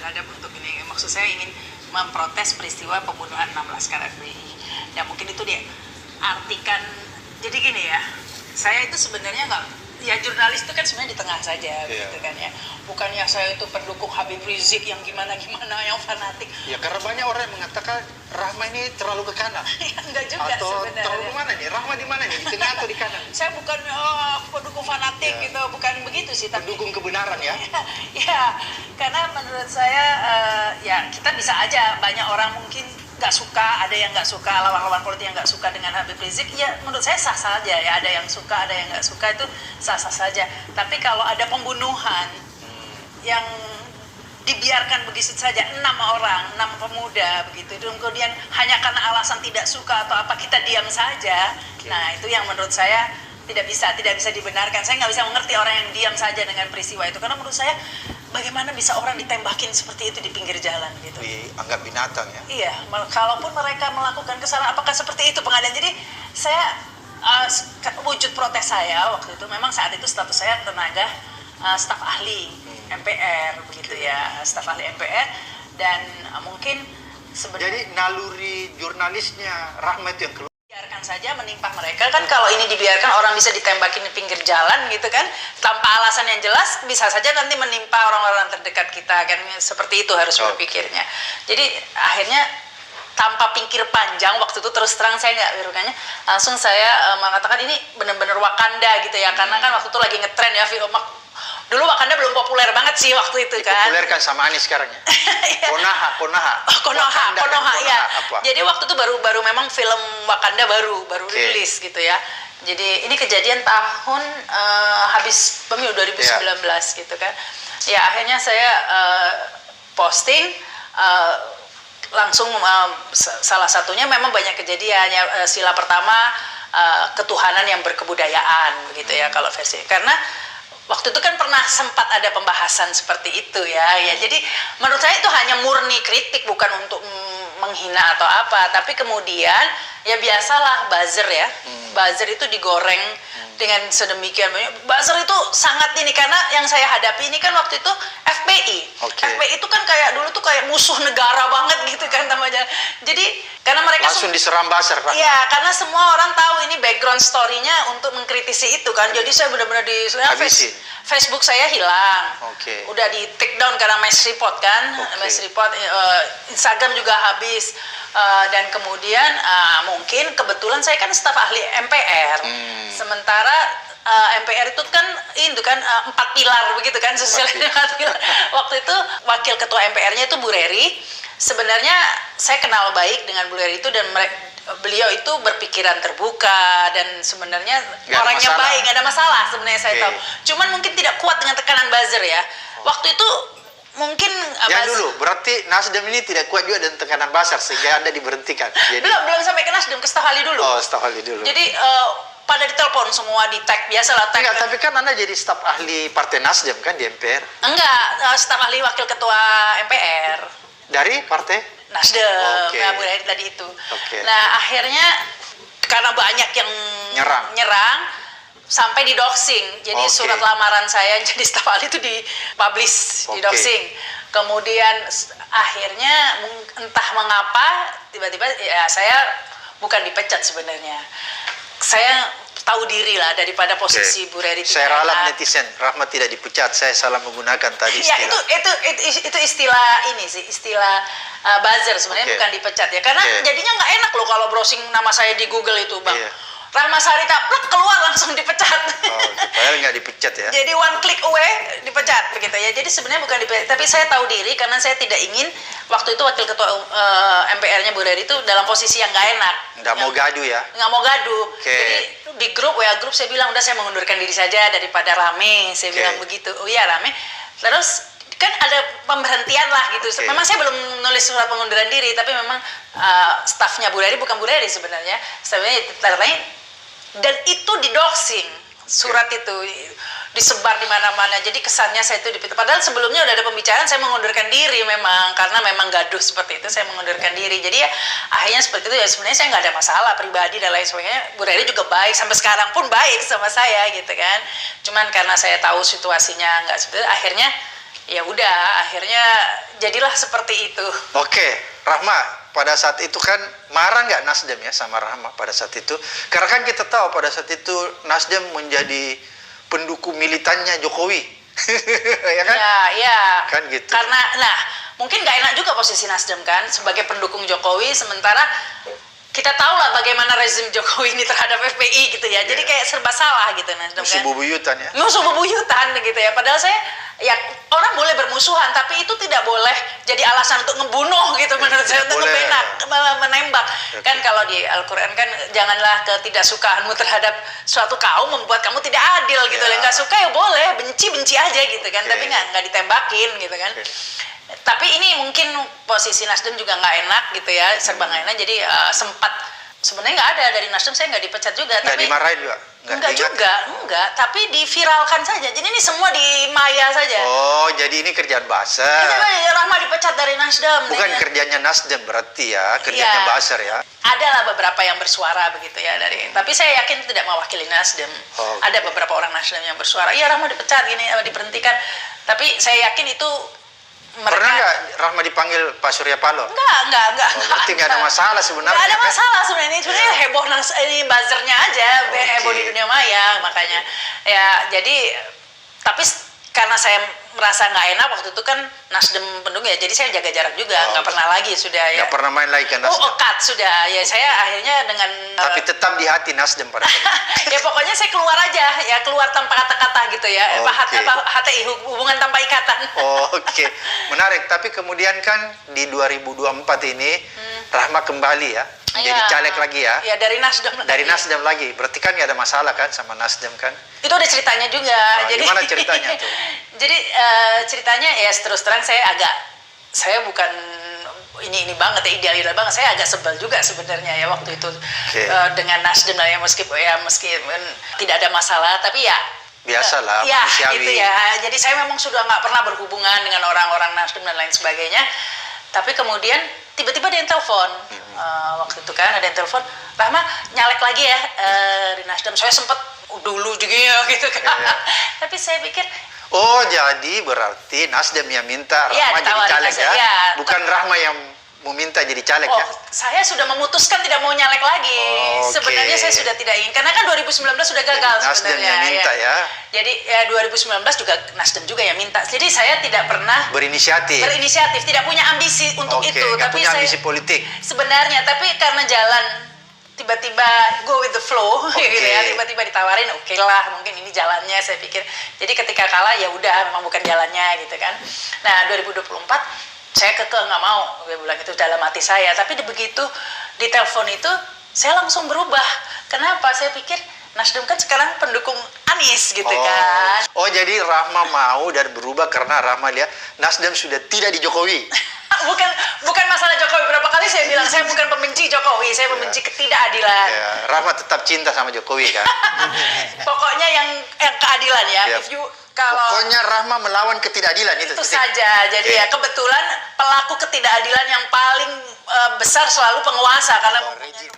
terhadap untuk ini. Maksud saya ingin memprotes peristiwa pembunuhan 6 Laskar FPI. Ya mungkin itu dia artikan. Jadi gini ya, saya itu sebenarnya nggak, ya jurnalis itu kan sebenarnya di tengah saja, gitu kan ya. Bukannya saya itu pendukung Habib Rizik yang gimana-gimana, yang fanatik. Ya karena banyak orang yang mengatakan Rahma ini terlalu ke kanan. Ya enggak juga atau sebenarnya. terlalu mana nih? Rahma di mana nih? Di tengah atau di kanan? Saya bukan pendukung fanatik gitu, bukan begitu sih. Tapi Pendukung kebenaran ya? ya, karena menurut saya ya kita bisa aja, banyak orang mungkin nggak suka, ada yang nggak suka, lawan-lawan politik yang nggak suka dengan Habib Rizik, ya menurut saya sah saja ya, ada yang suka, ada yang nggak suka, itu sah-sah saja. Tapi kalau ada pembunuhan yang dibiarkan begitu saja, 6 orang, 6 pemuda begitu, dan kemudian hanya karena alasan tidak suka atau apa kita diam saja, nah itu yang menurut saya tidak bisa dibenarkan. Saya nggak bisa mengerti orang yang diam saja dengan peristiwa itu, karena menurut saya bagaimana bisa orang ditembakin seperti itu di pinggir jalan gitu. Dianggap binatang ya? Iya, kalaupun mereka melakukan kesalahan, apakah seperti itu pengadilan? Jadi saya wujud protes saya waktu itu, memang saat itu status saya tenaga staf ahli MPR begitu ya, staf ahli MPR, dan mungkin sebenarnya. Jadi naluri jurnalisnya Rahma itu yang keluar. Biarkan saja menimpa mereka kan, kalau ini dibiarkan orang bisa ditembakin di pinggir jalan gitu kan, tanpa alasan yang jelas, bisa saja nanti menimpa orang-orang terdekat kita kan, seperti itu harus berpikirnya. Jadi akhirnya tanpa pikir panjang waktu itu, terus terang saya nggak birukannya, langsung saya mengatakan ini benar-benar Wakanda gitu ya, karena kan waktu itu lagi ngetren ya film. Dulu Wakanda belum populer banget sih waktu itu kan. Populer kan sama Anies sekarang ya. Konoha ya. Jadi waktu itu baru memang film Wakanda baru rilis gitu ya. Jadi ini kejadian tahun habis pemilu 2019 gitu kan. Ya akhirnya saya posting langsung salah satunya memang banyak kejadian ya. Sila pertama ketuhanan yang berkebudayaan begitu ya kalau versi, karena waktu itu kan pernah sempat ada pembahasan seperti itu ya. Jadi menurut saya itu hanya murni kritik, bukan untuk menghina atau apa. Tapi kemudian ya biasalah buzzer ya, buzzer itu digoreng dengan sedemikian banyak. Buzzer itu sangat ini, karena yang saya hadapi ini kan waktu itu FPI. FPI itu kan kayak dulu tuh kayak musuh negara banget gitu kan namanya. Jadi karena mereka langsung diserang buzzer kan? Iya, karena semua orang tahu ini background story-nya untuk mengkritisi itu kan. Jadi saya benar-benar Facebook saya hilang. Udah di take down karena Mass Report kan. Mass Report, Instagram juga habis. Dan kemudian mungkin kebetulan saya kan staf ahli MPR. Sementara MPR itu kan 4 pilar begitu kan, sosialnya 4 pilar. Waktu itu wakil ketua MPR-nya itu Bu Reri. Sebenarnya saya kenal baik dengan Bu Reri itu, dan beliau itu berpikiran terbuka dan sebenarnya orangnya baik, nggak ada masalah sebenarnya saya tahu. Cuman mungkin tidak kuat dengan tekanan buzzer ya. Waktu itu mungkin dulu berarti Nasdem ini tidak kuat juga dengan tekanan buzzer sehingga Anda diberhentikan. Jadi belum sampai ke Nasdem, ke staf ahli dulu. Oh, staf ahli dulu. Jadi pada ditelepon semua, di tag, biasalah tag. Enggak, tapi kan Anda jadi staf ahli Partai Nasdem kan di MPR? Enggak, staf ahli wakil ketua MPR. Dari Partai Nasdem, Bu Reri tadi itu. Nah akhirnya karena banyak yang nyerang sampai di doxing. Jadi surat lamaran saya jadi staf ahli itu dipublish, di doxing. Kemudian akhirnya entah mengapa tiba-tiba ya saya bukan dipecat sebenarnya. Saya tahu diri lah daripada posisi Bu Reri. Saya ralat netizen, Rahma tidak dipecat, saya salah menggunakan tadi istilah. Ya itu istilah ini sih, istilah buzzer sebenarnya, bukan dipecat ya. Karena jadinya nggak enak loh kalau browsing nama saya di Google itu, Bang. Rahma Sarita keluar langsung dipecat. Padahal nggak dipecat ya. Jadi one click away dipecat begitu ya. Jadi sebenarnya bukan dipecat, tapi saya tahu diri karena saya tidak ingin waktu itu wakil ketua MPR-nya Bu Reri itu dalam posisi yang nggak enak. Nggak mau gaduh ya? Nggak mau gaduh. Jadi di grup saya bilang udah saya mengundurkan diri saja daripada rame. Saya bilang begitu. Oh iya rame. Terus kan ada pemberhentian lah gitu. Memang saya belum nulis surat pengunduran diri, tapi memang stafnya Bu Reri, bukan Bu Reri sebenarnya. Stafnya dan itu didoxing, surat itu disebar di mana-mana. Jadi kesannya saya itu padahal sebelumnya udah ada pembicaraan saya mengundurkan diri, memang karena memang gaduh seperti itu saya mengundurkan diri. Jadi ya akhirnya seperti itu ya. Sebenarnya saya nggak ada masalah pribadi dan lain sebagainya. Bu Reri juga baik, sampai sekarang pun baik sama saya gitu kan. Cuman karena saya tahu situasinya nggak seperti itu, akhirnya ya udah akhirnya jadilah seperti itu. Oke, Rahma, pada saat itu kan marah nggak Nasdem ya sama Rahma pada saat itu? Karena kan kita tahu pada saat itu Nasdem menjadi pendukung militannya Jokowi, ya kan? Ya. Kan gitu. Karena, nah, mungkin nggak enak juga posisi Nasdem kan sebagai pendukung Jokowi, sementara kita tahu lah bagaimana rezim Jokowi ini terhadap FPI gitu ya. Jadi kayak serba salah gitu Nasdem Musuh kan. bubuyutan ya. Musuh bebuyutan gitu ya. Padahal saya ya orang boleh bermusuhan tapi itu tidak boleh jadi alasan untuk ngebunuh gitu menurut saya, untuk menembak. Kan kalau di Al-Qur'an kan janganlah ketidaksukaanmu terhadap suatu kaum membuat kamu tidak adil gitu. Nggak suka ya boleh, benci aja gitu kan. Tapi nggak ditembakin gitu kan. Tapi ini mungkin posisi Nasdem juga nggak enak gitu ya, serba nggak enak. Jadi sempat sebenarnya nggak ada dari Nasdem, saya nggak dipecat juga. Nggak tapi dimarahin juga? Enggak. Tapi diviralkan saja. Jadi ini semua di maya saja. Oh, jadi ini kerjaan buzzer. Rahma dipecat dari Nasdem. Bukan kerjanya Nasdem berarti ya, kerjanya buzzer ya. Adalah beberapa yang bersuara begitu ya dari. Tapi saya yakin tidak mewakili Nasdem. Ada beberapa orang Nasdem yang bersuara. Iya, Rahma dipecat gini, diberhentikan. Tapi saya yakin itu mereka... Pernah nggak Rahma dipanggil Pak Surya Paloh? Enggak. Berarti nggak ada masalah sebenarnya. Nggak ada masalah sebenarnya. Ini sebenarnya heboh ini buzzernya aja, heboh di dunia maya makanya. Ya jadi tapi karena saya merasa nggak enak waktu itu kan Nasdem pendukung ya, jadi saya jaga jarak juga, nggak pernah lagi sudah ya. Nggak pernah main lagi kan Nasdem? Cut sudah ya, saya akhirnya dengan tapi tetap di hati Nasdem pada ya pokoknya saya keluar aja ya, keluar tanpa kata-kata gitu ya. HTI, hubungan tanpa ikatan. Oke. Menarik. Tapi kemudian kan di 2024 ini Rahma kembali ya, jadi caleg lagi ya. Ya dari Nasdem. Dari Nasdem lagi. Berarti kan nggak ada masalah kan sama Nasdem kan? Itu ada ceritanya juga. Jadi gimana ceritanya tuh? Jadi ceritanya ya terus terang saya bukan ini banget ya, ideal banget. Saya agak sebel juga sebenarnya ya waktu itu dengan Nasdem lah ya, meski tidak ada masalah, tapi ya biasalah ya manusiawi. gitu ya. Jadi saya memang sudah nggak pernah berhubungan dengan orang-orang Nasdem dan lain sebagainya. Tapi kemudian tiba-tiba ada yang telepon. Waktu itu kan ada yang telepon, Rahma nyalek lagi ya di Nasdem. Saya sempat dulu juga gitu kan. Tapi saya pikir jadi berarti Nasdem yang minta Rahma jadi caleg ya? Bukan Rahma yang mau minta jadi caleg ya? Saya sudah memutuskan tidak mau nyalek lagi. Sebenarnya saya sudah tidak ingin, karena kan 2019 sudah gagal jadi Nasdem sebenarnya. Yang minta ya? Jadi ya 2019 juga Nasdem juga yang minta. Jadi saya tidak pernah berinisiatif, tidak punya ambisi untuk itu. Tapi punya ambisi politik. Sebenarnya, tapi karena jalan tiba-tiba go with the flow gitu ya, tiba-tiba ditawarin, oke lah, mungkin ini jalannya, saya pikir. Jadi ketika kalah ya udah, memang bukan jalannya gitu kan. Nah 2024 saya nggak mau, gue bilang itu dalam hati saya. Tapi begitu di telepon itu saya langsung berubah. Kenapa? Saya pikir Nasdem kan sekarang pendukung Anies gitu kan. Jadi Rahma mau dan berubah karena Rahma lihat Nasdem sudah tidak di Jokowi. bukan masalah Jokowi. Berapa kali saya bilang saya bukan pembenci Jokowi, saya membenci ketidakadilan. Rahma tetap cinta sama Jokowi kan. Pokoknya yang keadilan ya. Pokoknya Rahma melawan ketidakadilan itu saja. Jadi ya kebetulan pelaku ketidakadilan yang paling besar selalu penguasa, karena rezim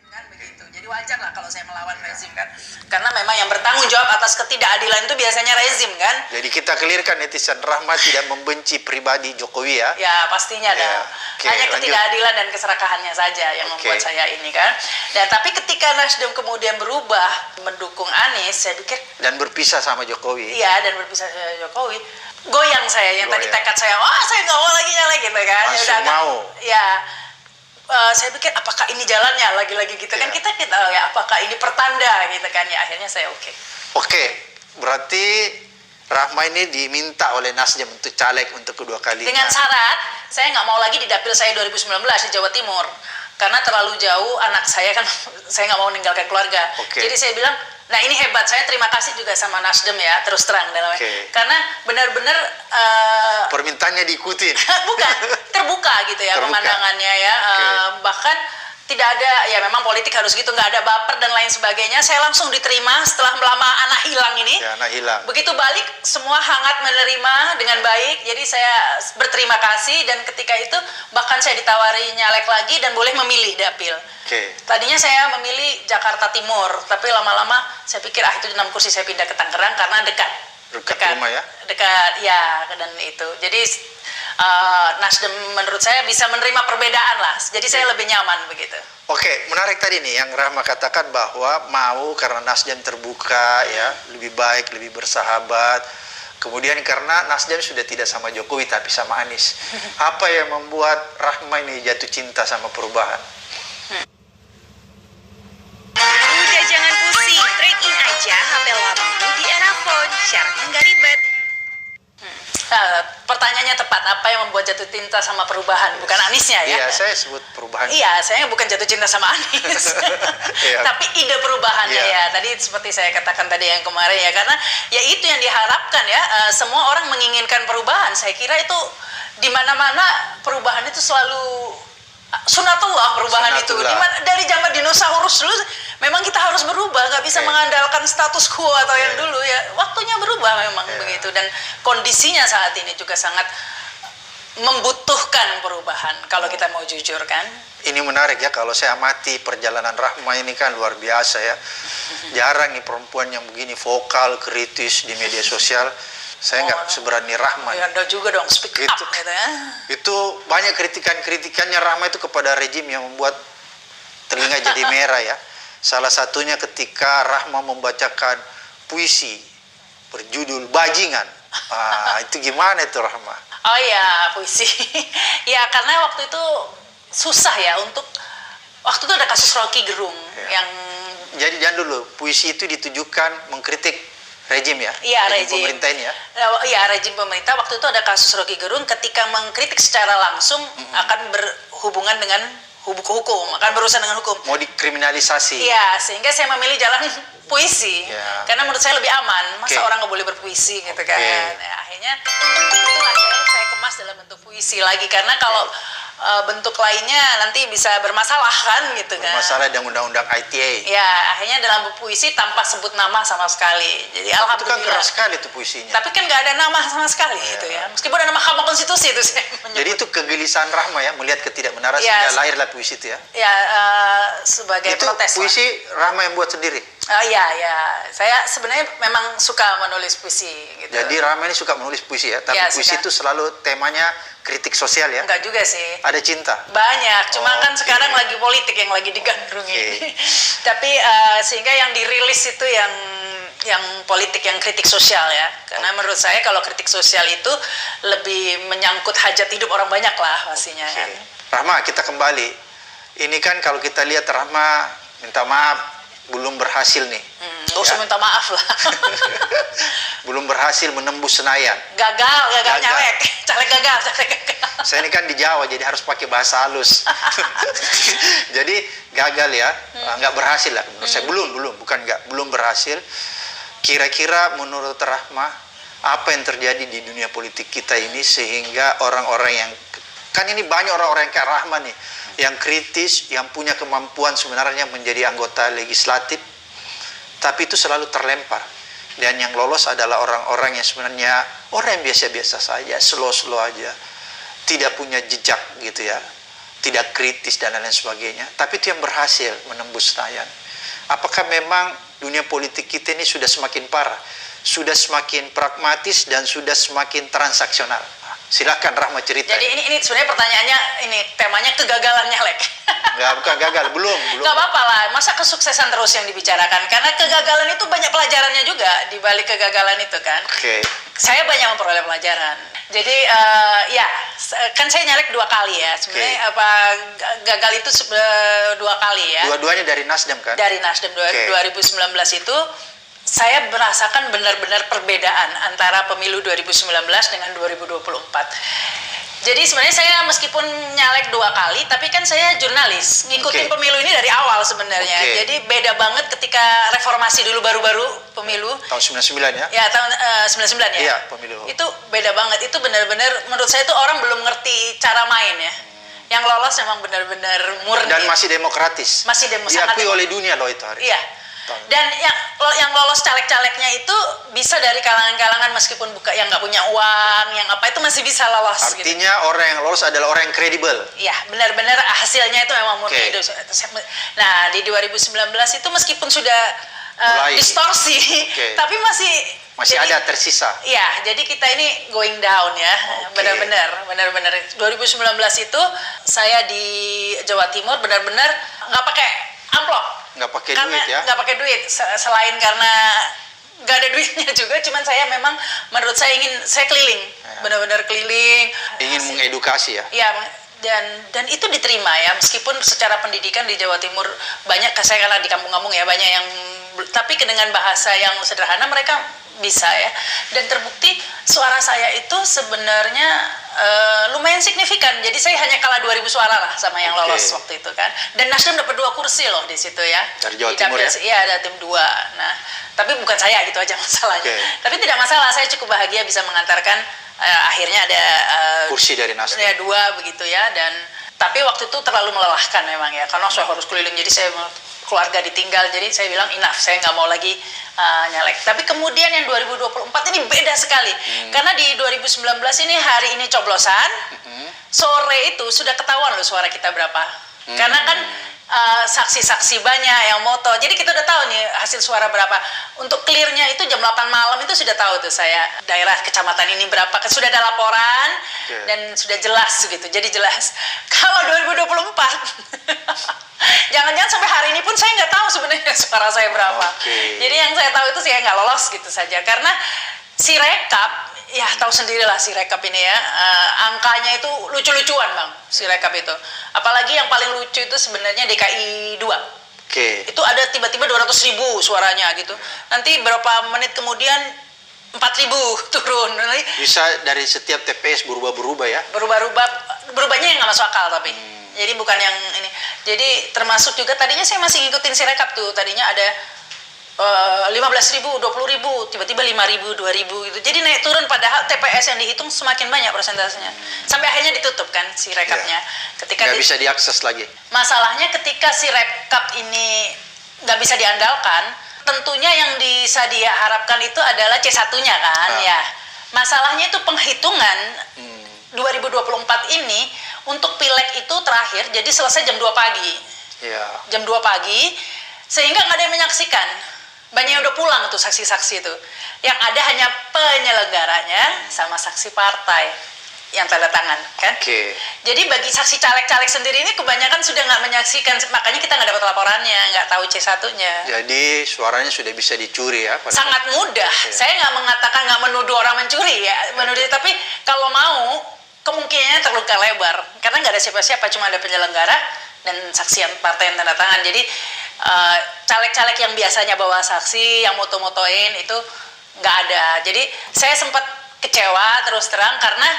kan begitu. Jadi wajar lah kalau saya melawan rezim kan. Karena memang yang bertanggung jawab atas ketidakadilan itu biasanya rezim kan. Jadi kita clearkan netizen, Rahma tidak membenci pribadi Jokowi ya. Ya pastinya ada. Hanya ketidakadilan dan keserakahannya saja yang membuat saya ini kan. Dan tapi ketika Nasdem kemudian berubah mendukung Anies, saya pikir dan berpisah sama Jokowi. Iya, dan berpisah sama Jokowi. Goyang saya yang tadi tekad saya, saya nggak mau lagi nyalek gitu kan. Langsung mau. Ya. Saya pikir apakah ini jalannya lagi-lagi gitu kan, kita ya apakah ini pertanda gitu kan, ya akhirnya saya oke. Berarti Rahma ini diminta oleh Nasdem untuk caleg untuk kedua kalinya. Dengan syarat saya nggak mau lagi di dapil saya 2019 di Jawa Timur, karena terlalu jauh anak saya kan, saya nggak mau meninggalkan keluarga. Jadi saya bilang, nah ini hebat, saya terima kasih juga sama Nasdem ya, terus terang dalamnya, karena benar-benar permintaannya diikutin. Bukan, terbuka gitu ya pemandangannya ya. Bahkan tidak ada, ya memang politik harus gitu, nggak ada baper dan lain sebagainya. Saya langsung diterima setelah lama anak hilang ini. Anak hilang. Begitu balik semua hangat menerima dengan baik. Jadi saya berterima kasih, dan ketika itu bahkan saya ditawari nyalek lagi dan boleh memilih dapil. Tadinya saya memilih Jakarta Timur, tapi lama-lama saya pikir itu 6 kursi saya pindah ke Tangerang karena dekat Dekat rumah ya? Dekat, ya, dan itu. Jadi Nasdem menurut saya bisa menerima perbedaan lah. Jadi saya lebih nyaman begitu. Oke, menarik tadi nih yang Rahma katakan bahwa mau karena Nasdem terbuka ya, lebih baik, lebih bersahabat. Kemudian karena Nasdem sudah tidak sama Jokowi tapi sama Anies. Apa yang membuat Rahma ini jatuh cinta sama perubahan? Udah jangan pusing, trade in aja HP lamamu di Erafone. Syaratnya nggak ribet. Pertanyaannya tepat, apa yang membuat jatuh cinta sama perubahan? Bukan Aniesnya ya? Iya, saya sebut perubahan. Iya, saya bukan jatuh cinta sama Anies. Iya. Tapi ide perubahannya Iya. ya. Tadi seperti saya katakan tadi yang kemarin ya, karena ya itu yang diharapkan ya. Semua orang menginginkan perubahan. Saya kira itu di mana-mana perubahan itu selalu sunatullah perubahan itu. Sunatullah. Dari zaman dinosaurus dulu memang kita harus berubah, nggak bisa mengandalkan status quo atau yang dulu ya. Waktunya berubah memang begitu, dan kondisinya saat ini juga sangat membutuhkan perubahan kalau kita mau jujur kan. Ini menarik ya, kalau saya amati perjalanan Rahma ini kan luar biasa ya. Jarang nih perempuan yang begini vokal, kritis di media sosial. Saya nggak seberani Rahma. Ya, Anda juga dong speak up Gitu. gitu ya. Itu banyak kritikannya Rahma itu kepada rejim yang membuat telinga jadi merah ya. Salah satunya ketika Rahma membacakan puisi berjudul Bajingan. Itu gimana itu Rahma? Oh ya, puisi. Ya karena waktu itu susah ya untuk, waktu itu ada kasus Rocky Gerung yang Jadi jangan dulu, puisi itu ditujukan mengkritik rejim ya? Iya, rejim pemerintah ini ya? Iya, rejim pemerintah. Waktu itu ada kasus Rocky Gerung ketika mengkritik secara langsung akan berhubungan dengan hukum, akan berurusan dengan hukum. Mau dikriminalisasi. Iya, sehingga saya memilih jalan puisi. Ya. Karena menurut saya lebih aman. Masa Oke. orang nggak boleh berpuisi gitu kan. Nah, akhirnya itulah saya kemas dalam bentuk puisi lagi. Karena kalau bentuk lainnya nanti bisa bermasalah kan gitu kan. Masalah dengan undang-undang ITE. Ya, akhirnya dalam puisi tanpa sebut nama sama sekali. Jadi Itu kan alhamdulillah. keras sekali tuh puisinya. Tapi kan nggak ada nama sama sekali gitu ya. Meskipun ada Mahkamah Konstitusi itu saya menyebut. Jadi itu kegelisahan Rahma ya, melihat ketidakbenaran Ya, sehingga lahirlah puisi itu ya. Ya, sebagai Itu protes lah. puisi Rahma yang buat sendiri. Iya, ya. Saya sebenarnya memang suka menulis puisi gitu. Jadi Rahma ini suka menulis puisi ya, tapi Ya, puisi suka. itu selalu temanya kritik sosial ya. Enggak juga sih. Ada cinta. Banyak, cuma kan Oke. sekarang lagi politik yang lagi digandrungi. Oke. Tapi sehingga yang dirilis itu yang politik, yang kritik sosial ya. Karena menurut saya kalau kritik sosial itu lebih menyangkut hajat hidup orang banyak lah pastinya kan. Rahma, kita kembali. Ini kan kalau kita lihat Rahma minta maaf belum berhasil nih. Nggak usah minta maaf lah. Belum berhasil menembus Senayan. gagal Gagal. nyalek. Caleg gagal. Saya ini kan di Jawa jadi harus pakai bahasa halus. Jadi gagal ya, nggak berhasil lah. Menurut saya belum berhasil. Kira-kira menurut Rahma apa yang terjadi di dunia politik kita ini sehingga orang-orang yang kan ini banyak orang-orang yang kayak Rahma nih, yang kritis, yang punya kemampuan sebenarnya menjadi anggota legislatif, tapi itu selalu terlempar. Dan yang lolos adalah orang-orang yang sebenarnya orang yang biasa-biasa saja, slow-slow aja, tidak punya jejak gitu ya, tidak kritis dan lain sebagainya. Tapi itu yang berhasil menembus Senayan. Apakah memang dunia politik kita ini sudah semakin parah, sudah semakin pragmatis dan sudah semakin transaksional? Silakan Rahma cerita. Jadi ini sebenarnya pertanyaannya, ini temanya kegagalan nyalek. Bukan gagal, belum. Nggak apa-apa lah, masa kesuksesan terus yang dibicarakan? Karena kegagalan itu banyak pelajarannya juga di balik kegagalan itu kan. Oke. Saya banyak memperoleh pelajaran. Jadi ya, kan saya nyalek 2 kali ya. Sebenarnya gagal itu 2 kali ya. Dua-duanya dari Nasdem kan? Dari Nasdem 2019 itu saya merasakan benar-benar perbedaan antara pemilu 2019 dengan 2024. Jadi sebenarnya saya meskipun nyalek 2 kali, tapi kan saya jurnalis, ngikutin pemilu ini dari awal sebenarnya. Jadi beda banget ketika reformasi dulu baru-baru pemilu. Tahun 99 ya? Ya, tahun 99 ya? Iya, pemilu. Itu beda banget, itu benar-benar menurut saya itu orang belum ngerti cara main ya. Yang lolos memang benar-benar murni. Dan masih demokratis. Masih sangat diakui oleh dunia loh itu hari. Iya. Dan yang lolos caleg-calegnya itu bisa dari kalangan-kalangan meskipun yang nggak punya uang, yang apa itu masih bisa lolos. Artinya orang yang lolos adalah orang yang kredibel. Iya, benar-benar hasilnya itu memang murni. Nah, di 2019 itu meskipun sudah distorsi, tapi masih Masih Jadi, ada tersisa. Iya, jadi kita ini going down ya, Oke. benar-benar. 2019 itu saya di Jawa Timur benar-benar nggak pakai amplop. Nggak pakai Karena duit ya? nggak pakai duit, selain karena nggak ada duitnya juga, cuman saya memang menurut saya saya keliling, benar-benar keliling. Ingin mengedukasi ya? Iya, dan itu diterima ya, meskipun secara pendidikan di Jawa Timur banyak, saya karena di kampung-kampung ya, banyak yang, tapi dengan bahasa yang sederhana mereka bisa ya. Dan terbukti suara saya itu sebenarnya lumayan signifikan. Jadi saya hanya kalah 2.000 suara lah sama yang lolos waktu itu kan. Dan Nasdem dapat 2 kursi loh di situ ya. Dari Jawa Di Timur ya? Iya, ada tim 2. Nah, tapi bukan saya gitu aja masalahnya. Tapi tidak masalah, saya cukup bahagia bisa mengantarkan akhirnya ada Kursi dari Nasdem. ya 2 begitu ya. Dan tapi waktu itu terlalu melelahkan memang ya, karena saya harus keliling, jadi saya keluarga ditinggal, jadi saya bilang enough, saya nggak mau lagi nyalek. Tapi kemudian yang 2024 ini beda sekali, karena di 2019 ini hari ini coblosan, sore itu sudah ketahuan loh suara kita berapa, karena kan saksi-saksi banyak yang moto, jadi kita udah tahu nih hasil suara berapa. Untuk clearnya itu jam 8 malam itu sudah tahu tuh saya daerah kecamatan ini berapa, sudah ada laporan dan sudah jelas gitu, jadi jelas. Kalau 2024 jangan-jangan sampai hari ini pun saya nggak tahu sebenarnya suara saya berapa. Jadi yang saya tahu itu saya nggak lolos gitu saja, karena si rekap, ya tahu sendirilah si rekap ini ya, angkanya itu lucu-lucuan Bang, si rekap itu. Apalagi yang paling lucu itu sebenarnya DKI 2. Itu ada tiba-tiba 200.000 suaranya gitu. Nanti berapa menit kemudian 4.000 turun. Bisa dari setiap TPS berubah-berubah ya? Berubahnya yang nggak masuk akal tapi. Jadi bukan yang ini. Jadi termasuk juga tadinya saya masih ngikutin si rekap tuh. Tadinya ada 15.000, 20.000, tiba-tiba 5.000, 2.000 gitu. Jadi naik turun, padahal TPS yang dihitung semakin banyak persentasenya. Sampai akhirnya ditutup kan si rekapnya. Ketika nggak bisa diakses lagi. Masalahnya ketika si rekap ini nggak bisa diandalkan, tentunya yang bisa diharapkan itu adalah C1-nya kan ya. Masalahnya itu penghitungan 2024 ini untuk pileg itu terakhir, jadi selesai jam 2 pagi. Jam 2 pagi, sehingga nggak ada yang menyaksikan. Banyak yang udah pulang tuh saksi-saksi itu. Yang ada hanya penyelenggaranya sama saksi partai yang tanda tangan kan. Jadi bagi saksi caleg-caleg sendiri ini kebanyakan sudah nggak menyaksikan, makanya kita nggak dapat laporannya, nggak tahu C1-nya. Jadi suaranya sudah bisa dicuri ya? Sangat mudah. Saya nggak mengatakan, nggak menuduh orang mencuri ya, menuduh, tapi kalau mau kemungkinannya terluka lebar, karena nggak ada siapa-siapa, cuma ada penyelenggara dan saksi yang partai yang tanda tangan. Jadi caleg-caleg yang biasanya bawa saksi, yang moto-motoin itu nggak ada. Jadi saya sempat kecewa terus terang, karena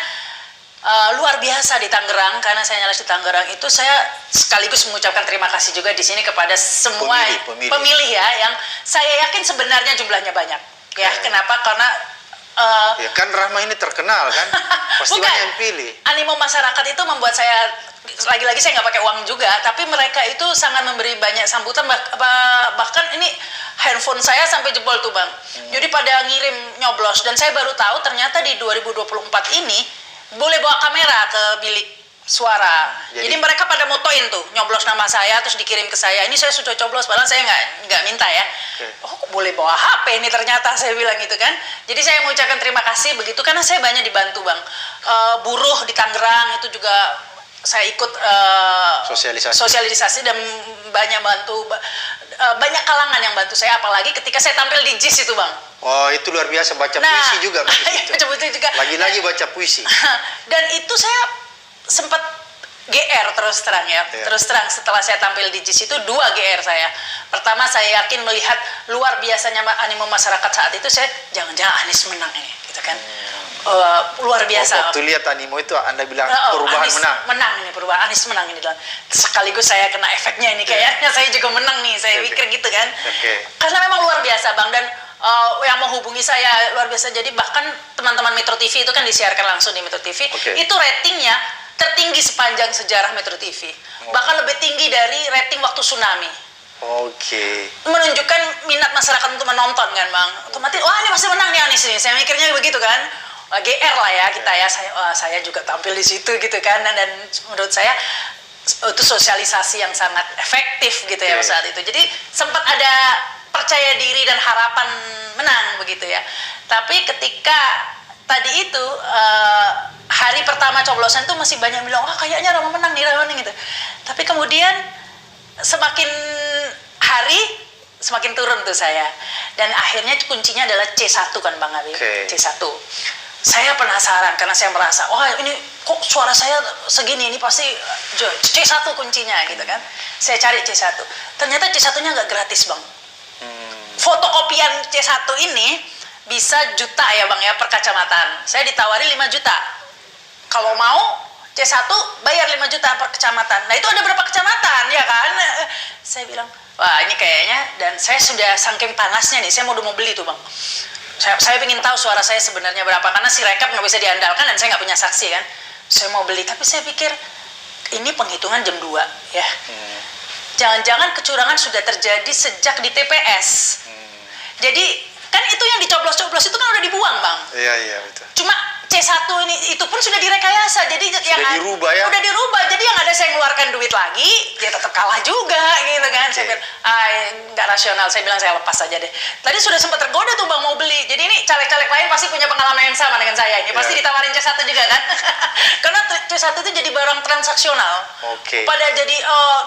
luar biasa di Tangerang, karena saya nyalas di Tangerang itu, saya sekaligus mengucapkan terima kasih juga di sini kepada semua pemilih ya, yang saya yakin sebenarnya jumlahnya banyak ya. Kenapa? Karena ya kan Rahma ini terkenal kan, pasti banyak yang pilih. Animo masyarakat itu membuat saya, lagi-lagi saya nggak pakai uang juga, tapi mereka itu sangat memberi banyak sambutan, bahkan ini handphone saya sampai jebol tuh Bang. Jadi pada ngirim nyoblos, dan saya baru tahu ternyata di 2024 ini boleh bawa kamera ke bilik suara. Jadi mereka pada motoin tuh, nyoblos nama saya terus dikirim ke saya. Ini saya sudah coblos, padahal saya nggak minta ya. Oh, kok boleh bawa HP ini ternyata, saya bilang gitu kan. Jadi saya mengucapkan terima kasih begitu, karena saya banyak dibantu Bang. Buruh di Tangerang itu juga saya ikut sosialisasi dan banyak bantu, banyak kalangan yang bantu saya, apalagi ketika saya tampil di JIS itu Bang. Oh, itu luar biasa, baca puisi juga. Lagi-lagi baca puisi. Dan itu saya sempat GR terus terang ya. Terus terang setelah saya tampil di JIS itu 2 GR saya. Pertama, saya yakin melihat luar biasanya animo masyarakat saat itu, saya jangan-jangan Anies menang ini gitu kan. Luar biasa. Waktu lihat animo itu Anda bilang perubahan Anies menang ini, perubahan Anies menang ini. Sekaligus saya kena efeknya ini, kayaknya saya juga menang nih, saya pikir gitu kan. Karena memang luar biasa Bang, dan yang menghubungi saya luar biasa. Jadi bahkan teman-teman Metro TV itu kan disiarkan langsung di Metro TV, itu ratingnya tertinggi sepanjang sejarah Metro TV, bahkan lebih tinggi dari rating waktu tsunami. Menunjukkan minat masyarakat untuk menonton kan Bang. Otomatis, wah ini pasti menang nih Anies nih, saya mikirnya begitu kan. GR lah ya kita ya, saya juga tampil di situ gitu kan, dan menurut saya itu sosialisasi yang sangat efektif gitu ya saat itu. Jadi sempat ada percaya diri dan harapan menang begitu ya. Tapi ketika tadi itu hari pertama coblosan tuh masih banyak yang bilang wah kayaknya Rama menang nih gitu. Tapi kemudian semakin hari semakin turun tuh saya, dan akhirnya kuncinya adalah C1 kan Bang Habib. C1 saya penasaran karena saya merasa wah ini kok suara saya segini, ini pasti C1 kuncinya gitu kan. Saya cari C1, ternyata C1-nya nggak gratis Bang. Fotokopian C1 ini bisa juta ya Bang ya per kecamatan. Saya ditawari 5 juta, kalau mau C1 bayar 5 juta per kecamatan. Nah itu ada berapa kecamatan ya kan. Saya bilang wah ini kayaknya, dan saya sudah saking panasnya nih, saya udah mau beli tuh Bang. Saya ingin tahu suara saya sebenarnya berapa, karena si rekap nggak bisa diandalkan dan saya nggak punya saksi kan. Saya mau beli, tapi saya pikir ini penghitungan jam 2 ya. Jangan-jangan kecurangan sudah terjadi sejak di TPS. Jadi kan itu yang dicoblos-coblos itu kan udah dibuang Bang. Iya betul. Cuma C1 ini itu pun sudah direkayasa, jadi sudah dirubah ya. Udah dirubah, jadi yang ada saya ngeluarkan duit lagi, dia tetap kalah juga gitu kan. Saya bilang, nggak rasional. Saya bilang saya lepas aja deh. Tadi sudah sempat tergoda tuh Bang mau beli. Jadi ini caleg-caleg lain pasti punya pengalaman yang sama dengan saya. Ini pasti ditawarin C1 juga kan. Karena C1 itu jadi barang transaksional. Pada jadi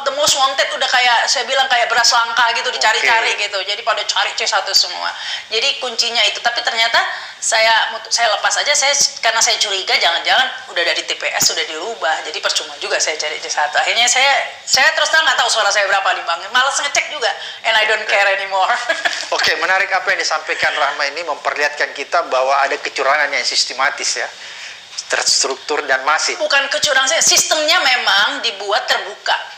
the most wanted, udah kayak saya bilang kayak beras langka gitu, dicari-cari gitu. Jadi pada cari C1 semua. Jadi kuncinya itu, tapi ternyata saya lepas aja, karena saya curiga jangan-jangan udah dari TPS sudah dirubah, jadi percuma juga saya cari C1. Akhirnya saya terus terang nggak tahu suara saya berapa nih Bang, malas ngecek juga, and I don't care anymore. Oke, menarik apa yang disampaikan Rahma ini, memperlihatkan kita bahwa ada kecurangan yang sistematis ya, terstruktur dan masif. Bukan kecurangan, sistemnya memang dibuat terbuka.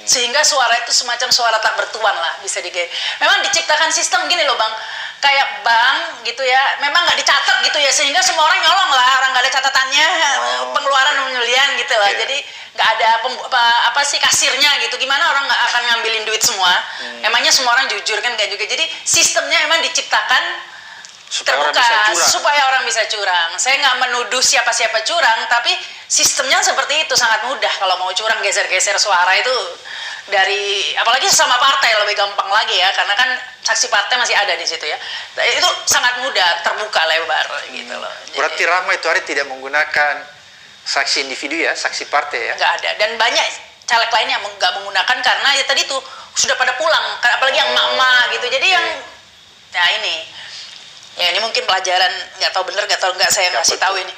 Sehingga suara itu semacam suara tak bertuan lah, bisa memang diciptakan sistem gini loh Bang, kayak bank gitu ya, memang nggak dicatat gitu ya, sehingga semua orang nyolong lah, orang nggak ada catatannya, pengeluaran pemilihan gitu lah. Jadi nggak ada kasirnya gitu, gimana orang nggak akan ngambilin duit semua. Emangnya semua orang jujur kan, nggak juga. Jadi sistemnya emang diciptakan supaya orang bisa curang. Saya nggak menuduh siapa-siapa curang, tapi sistemnya seperti itu, sangat mudah kalau mau curang, geser-geser suara itu dari, apalagi sesama partai lebih gampang lagi ya, karena kan saksi partai masih ada di situ ya. Itu sangat mudah, terbuka lebar gitu loh. Berarti Rahma itu hari tidak menggunakan saksi individu ya, saksi partai ya? Nggak ada, dan banyak caleg lain yang nggak menggunakan karena ya tadi tuh sudah pada pulang, apalagi yang emak-emak gitu. Jadi yang, nah ini mungkin pelajaran, nggak tahu bener nggak tahu nggak, saya ngasih tahu ini.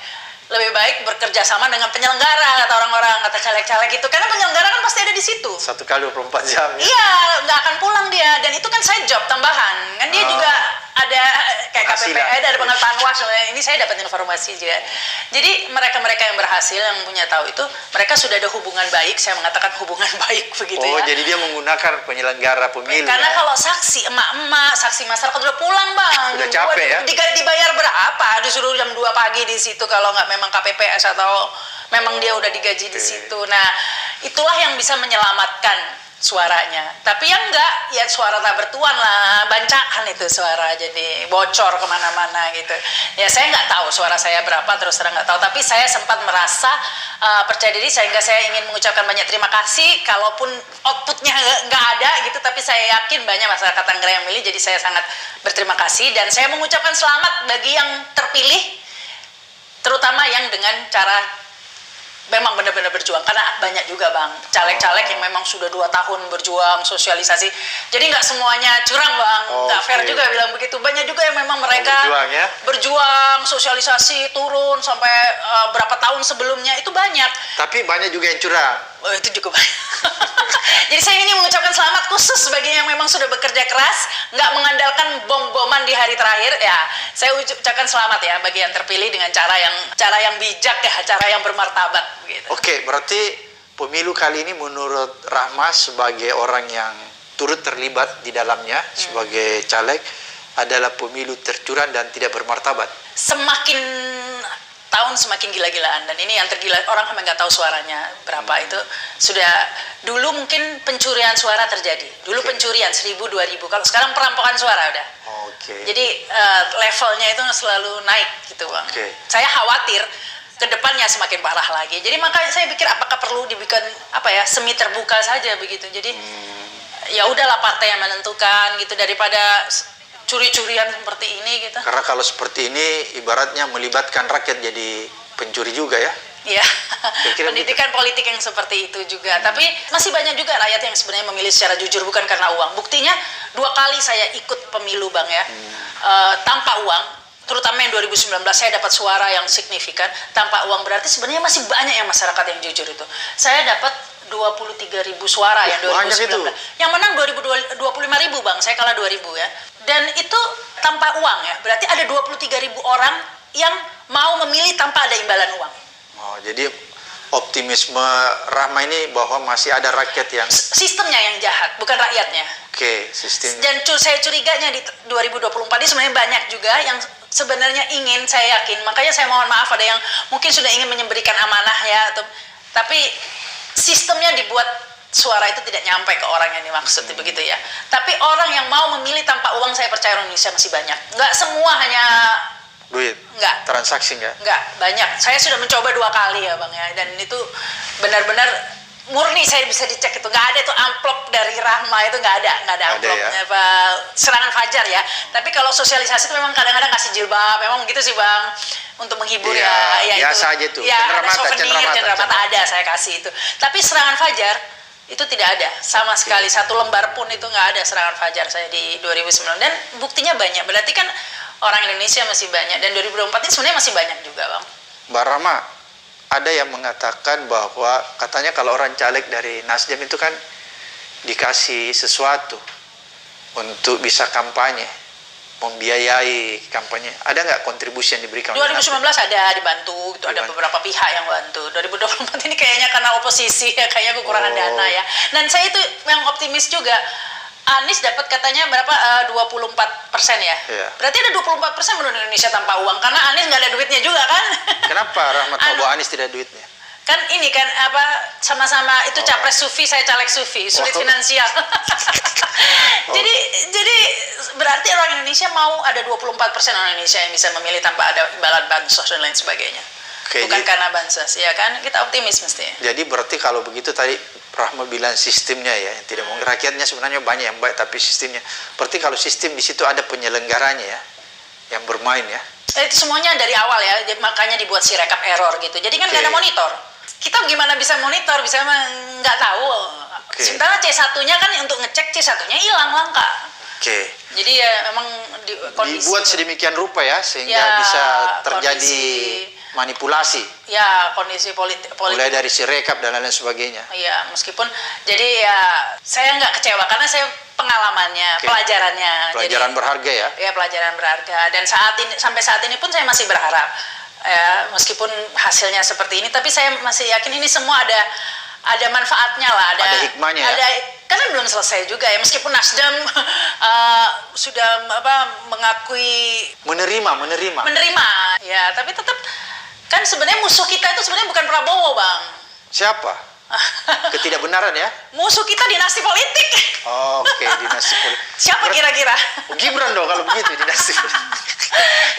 Lebih baik bekerja sama dengan penyelenggara, kata orang-orang, kata caleg-caleg itu, karena penyelenggara kan pasti ada di situ. 1 kali 24 jam ya? Iya, nggak akan pulang dia, dan itu kan side job tambahan, kan dia juga ada kayak KPPI, ada pengetahuan was, ini saya dapat informasi juga. Jadi mereka-mereka yang berhasil, yang punya tahu itu, mereka sudah ada hubungan baik, saya mengatakan hubungan baik begitu ya. Jadi dia menggunakan penyelenggara pemilu. Karena kalau saksi emak-emak, saksi masyarakat udah pulang Bang. Udah capek ya? Dibayar berapa? Disuruh jam 2 pagi di situ kalau nggak memang KPPS atau memang dia udah digaji di situ. Nah, itulah yang bisa menyelamatkan suaranya. Tapi yang enggak, ya suara tak bertuan lah, bancakan itu suara, jadi bocor kemana-mana gitu. Ya saya nggak tahu suara saya berapa, terus terang nggak tahu. Tapi saya sempat merasa percaya diri, sehingga saya ingin mengucapkan banyak terima kasih. Kalaupun outputnya nggak ada gitu, tapi saya yakin banyak masyarakat Tangerang yang milih, jadi saya sangat berterima kasih. Dan saya mengucapkan selamat bagi yang terpilih, terutama yang dengan cara memang benar-benar berjuang, karena banyak juga Bang caleg-caleg yang memang sudah 2 tahun berjuang sosialisasi, jadi nggak semuanya curang Bang, nggak fair juga bilang begitu. Banyak juga yang memang mereka berjuang sosialisasi turun sampai berapa tahun sebelumnya, itu banyak. Tapi banyak juga yang curang. Itu juga banyak. Jadi saya ingin mengucapkan selamat khusus bagi yang memang sudah bekerja keras, nggak mengandalkan bom-boman di hari terakhir ya. Saya ucapkan selamat ya bagi yang terpilih dengan cara yang bijak ya, cara yang bermartabat gitu. Oke, berarti pemilu kali ini menurut Rahma sebagai orang yang turut terlibat di dalamnya sebagai caleg adalah pemilu tercurang dan tidak bermartabat. Semakin tahun semakin gila-gilaan, dan ini yang tergila, orang sampai nggak tahu suaranya berapa. Itu sudah dulu mungkin pencurian suara terjadi, dulu pencurian 1000, 2000, kalau sekarang perampokan suara udah. Jadi levelnya itu selalu naik gitu Bang. Saya khawatir ke depannya semakin parah lagi, jadi makanya saya pikir apakah perlu dibikin semi terbuka saja begitu. Jadi ya udahlah partai yang menentukan gitu daripada curi-curian seperti ini gitu. Karena kalau seperti ini ibaratnya melibatkan rakyat jadi pencuri juga ya. Iya, Kira-kira pendidikan politik yang seperti itu juga. Tapi masih banyak juga rakyat yang sebenarnya memilih secara jujur bukan karena uang. Buktinya 2 kali saya ikut pemilu Bang ya, tanpa uang. Terutama yang 2019 saya dapat suara yang signifikan tanpa uang. Berarti sebenarnya masih banyak yang masyarakat yang jujur itu. Saya dapat 23.000 suara yang 2019. Yang menang 25.000 Bang, saya kalah 2.000 ya. Dan itu tanpa uang ya. Berarti ada 23.000 orang yang mau memilih tanpa ada imbalan uang. Oh, jadi optimisme Rahma ini bahwa masih ada rakyat yang sistemnya yang jahat, bukan rakyatnya. Oke, sistem. Dan saya curiganya di 2024 ini sebenarnya banyak juga yang sebenarnya ingin, saya yakin. Makanya saya mohon maaf ada yang mungkin sudah ingin memberikan amanah ya, tapi sistemnya dibuat suara itu tidak nyampe ke orang yang dimaksud, begitu ya. Tapi orang yang mau memilih tanpa uang, saya percaya Indonesia masih banyak. Nggak semua hanya duit, nggak, transaksi nggak banyak. Saya sudah mencoba 2 kali ya Bang ya, dan itu benar-benar murni, saya bisa dicek itu nggak ada itu amplop dari Rahma, itu nggak ada amplopnya ya? Serangan fajar ya. Tapi kalau sosialisasi itu memang kadang-kadang kasih jilbab, memang gitu sih Bang, untuk menghibur ya biasa itu. aja tuh. Ya, ada souvenir, cenderamata ada saya kasih itu. Tapi serangan fajar itu tidak ada sama sekali, 1 lembar pun itu nggak ada serangan fajar saya di 2009, dan buktinya banyak. Berarti kan orang Indonesia masih banyak, dan 2024 ini sebenarnya masih banyak juga Bang. Mbak Rahma, ada yang mengatakan bahwa katanya kalau orang caleg dari Nasdem itu kan dikasih sesuatu untuk bisa kampanye, membiayai kampanye. Ada nggak kontribusi yang diberikan? 2019 ada dibantu, itu ada beberapa pihak yang bantu. 2024 ini kayaknya karena oposisi ya, kayaknya kekurangan dana ya. Dan saya itu yang optimis juga. Anies dapat katanya berapa, 24% ya? Iya. Berarti ada 24% menurut Indonesia tanpa uang, karena Anies nggak ada duitnya juga kan? Kenapa Rahmat tahu bahwa Anies tidak ada duitnya? Kan ini kan sama-sama itu capres Sufi, saya caleg Sufi, sulit finansial. Jadi berarti orang Indonesia mau ada 24% orang Indonesia yang bisa memilih tanpa ada imbalan bansos dan lain sebagainya. Bukan karena bansos, ya kan? Kita optimis mestinya. Jadi berarti kalau begitu tadi Rahma bilang sistemnya ya, yang tidak mau, rakyatnya sebenarnya banyak yang baik, tapi sistemnya. Berarti kalau sistem di situ ada penyelenggaranya ya, yang bermain ya. Itu semuanya dari awal ya, makanya dibuat si rekap error gitu. Jadi kan nggak ada monitor. Kita gimana bisa monitor, bisa nggak tahu. Sementara C1-nya kan untuk ngecek, C1-nya hilang, langka. Jadi ya memang dibuat sedemikian rupa ya, sehingga bisa terjadi manipulasi. Ya, kondisi politik. Mulai dari si rekap dan lain sebagainya. Iya, meskipun jadi ya saya nggak kecewa karena saya pengalamannya, pelajarannya. Pelajaran jadi, berharga ya. Iya, pelajaran berharga. Dan sampai saat ini pun saya masih berharap ya, meskipun hasilnya seperti ini, tapi saya masih yakin ini semua ada manfaatnya lah, ada hikmahnya ya? Karena belum selesai juga ya, meskipun Nasdem sudah mengakui menerima ya, tapi tetap kan sebenarnya musuh kita itu sebenarnya bukan Prabowo Bang. Siapa? Ketidakbenaran ya? Musuh kita dinasti politik. Dinasti politik. Siapa kira-kira? Gibran dong kalau begitu, dinasti politik.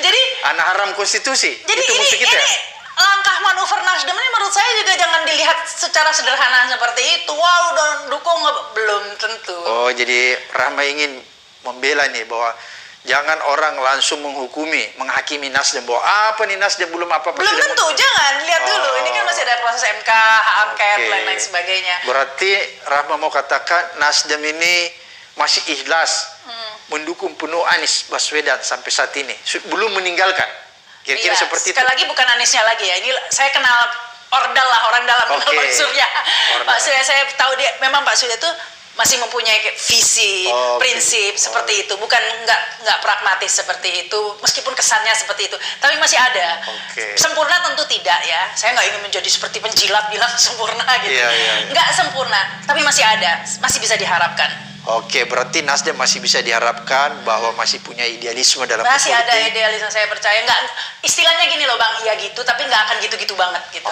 Jadi anak haram konstitusi. Jadi itu musuh kita. Ini langkah manuver Nasdem ini menurut saya juga jangan dilihat secara sederhana seperti itu. Wow, dan dukung, belum tentu. Oh, jadi Rahma ingin membela nih bahwa jangan orang langsung menghakimi Nasdem bahwa apa nih Nasdem belum apa-apa. Belum tentu, jangan lihat dulu. Ini kan masih ada proses MK, hak angket, lain-lain sebagainya. Berarti Rahma mau katakan Nasdem ini masih ikhlas mendukung penuh Anies Baswedan sampai saat ini, belum meninggalkan. Kira-kira seperti itu. Sekali lagi bukan Aniesnya lagi ya. Ini saya kenal ordal lah, orang dalam Pak Surya. Pak Surya saya tahu dia memang Pak Surya itu masih mempunyai visi, prinsip seperti itu, bukan nggak pragmatis seperti itu, meskipun kesannya seperti itu, tapi masih ada. Sempurna tentu tidak ya, saya nggak ingin menjadi seperti penjilat bilang sempurna gitu, nggak sempurna, tapi masih ada, masih bisa diharapkan. Berarti Nasdem masih bisa diharapkan bahwa masih punya idealisme dalam masih ada idealisme, saya percaya. Nggak, istilahnya gini loh Bang, iya gitu, tapi nggak akan gitu-gitu banget gitu.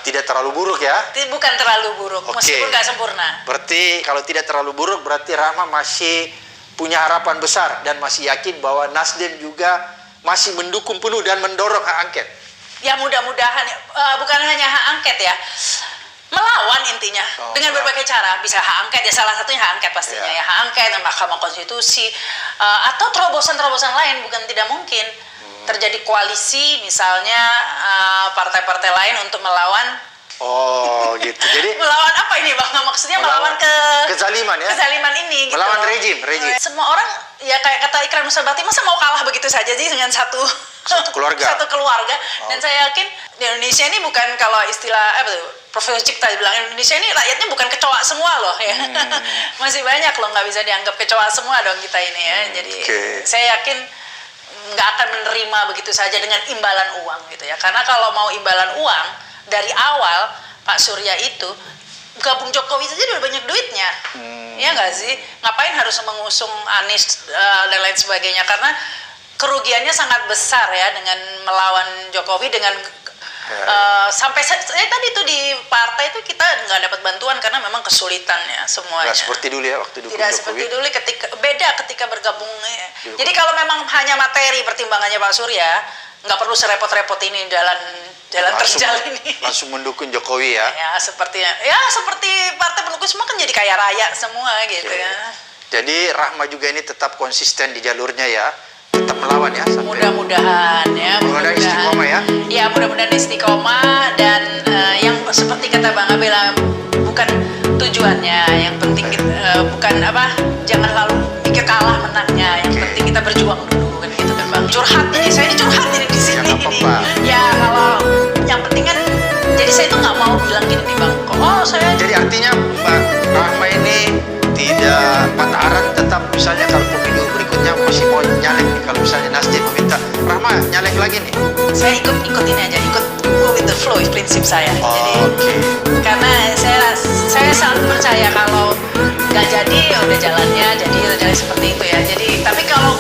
Tidak terlalu buruk ya? Bukan terlalu buruk, meskipun nggak sempurna. Berarti kalau tidak terlalu buruk, berarti Rahma masih punya harapan besar dan masih yakin bahwa Nasdem juga masih mendukung penuh dan mendorong hak angket. Ya mudah-mudahan, bukan hanya hak angket ya. melawan intinya dengan melawan. berbagai cara, bisa hak angket ya, salah satunya hak angket pastinya ya, hak angket, Mahkamah Konstitusi, atau terobosan-terobosan lain. Bukan tidak mungkin terjadi koalisi misalnya partai-partai lain untuk melawan. Oh gitu. Jadi Melawan apa ini Bang? Maksudnya melawan kezaliman ya. kezaliman ini gitu. Melawan rejim. Semua orang ya kayak kata Ikrar Nusa Bakti, masa mau kalah begitu saja sih dengan satu keluarga. satu keluarga. Dan saya yakin di Indonesia ini bukan, kalau istilah Profesor Cipta bilang, Indonesia ini rakyatnya bukan kecoa semua loh ya. Masih banyak loh, nggak bisa dianggap kecoa semua dong kita ini ya. Jadi saya yakin nggak akan menerima begitu saja dengan imbalan uang gitu ya. Karena kalau mau imbalan uang dari awal, Pak Surya itu gabung Jokowi saja udah banyak duitnya, ya nggak sih? Ngapain harus mengusung Anies dan lain sebagainya? Karena kerugiannya sangat besar ya dengan melawan Jokowi, dengan sampai saya tadi tuh di partai itu kita nggak dapat bantuan karena memang kesulitan ya semuanya. Nggak seperti dulu ya waktu dukung Tidak Jokowi. seperti dulu, ketika bergabung. Jadi kalau memang hanya materi pertimbangannya Pak Surya, nggak perlu serepot-repot ini jalan terjal ini. Langsung mendukung Jokowi ya. Ya seperti partai pendukung semua kan jadi kaya raya semua gitu ya. Jadi Rahma juga ini tetap konsisten di jalurnya ya, tetap melawan ya. Mudah-mudahan ya. Mudah-mudahan istiqomah ya. Ya mudah-mudahan istiqomah, dan yang seperti kata Bang Abela, bukan tujuannya. Yang penting bukan jangan lalu mikir kalah menangnya. Yang penting kita berjuang dulu kan gitu kan Bang. Curhat ini, saya ini curhat ini di sini. Ya, ini. Ya kalau yang penting kan, jadi saya tuh nggak mau bilang gini nih Bang. Jadi artinya Mbak Rahma ini tidak patah arang, tetap misalnya kalau pemilu berikutnya masih mau nyalek nih, kalau misalnya Nasdem meminta Rahma nyalek lagi nih. Saya ikutin aja, go with the flow, prinsip saya. Jadi karena saya sangat percaya kalau nggak jadi ya udah jalannya, jadi udah jalan seperti itu ya. Jadi tapi kalau